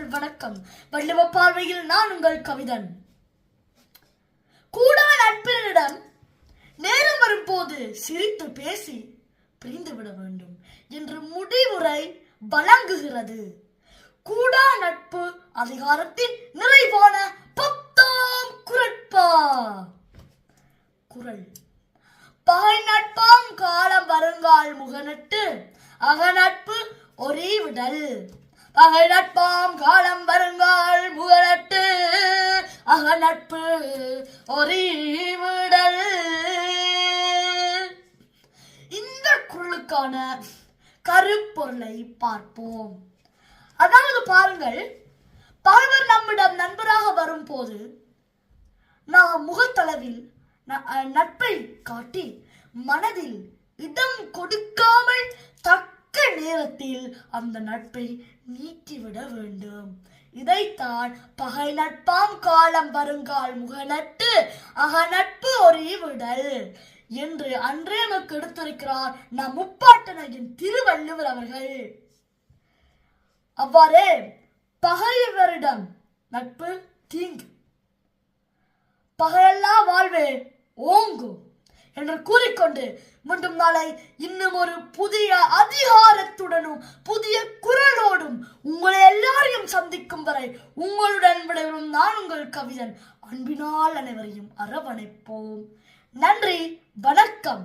தமிழ் வணக்கம். வள்ளுவ பார்வையில் நான் உங்கள் கவிதன். கூடா நட்பினரிடம் நேரம் வரும்போது சிரித்து பேசி பிரிந்துவிட வேண்டும் என்று முடிவுரை வழங்குகிறது. கூடா நட்பு அதிகாரத்தின் நிறைவான 10ஆம் குறட்பா. குறள்: பகை நட்பாம் காலம் வருங்கால் முகநட்டு அகநட்பு ஒரே விடல். பகை நட்பாம் காலம் வருங்கால் முகநட்டு அகநட்பு ஒரே விடல். இந்த குறளுக்கான கருப்பொருளை பார்ப்போம். அதாவது பாருங்கள், பகைவர் நம்மிடம் நண்பராக வரும்போது நாம் முகத்தளவில் நட்பை காட்டி மனதில் இடம் கொடுக்காமல் தக்க நேரத்தில் அந்த நட்பை நீக்கிவிட வேண்டும். இதைத்தான் பகை நட்பாம் காலம் வருங்கால் முகநட்டு அகநட்பு ஒரே விடல் என்று அன்றே நமக்கு எடுத்திருக்கிறார் நம் முப்பாட்டனையின் திருவள்ளுவர் அவர்கள். அவ்வாறே பகைவரிடம் நட்பு தீங்கு, பகையல்லா வாழ்வே ஓங்கும் என்று கூறிக்கொண்டு மீண்டும் நாளை இன்னும் ஒரு புதிய அதிகாரத்துடனும் புதிய குரலோடும் உங்களை எல்லாரையும் சந்திக்கும் வரை உங்களுடன் விடைபெறும் நான் உங்கள் கவிதன். அன்பினால் அனைவரையும் அரவணைப்போம். நன்றி, வணக்கம்.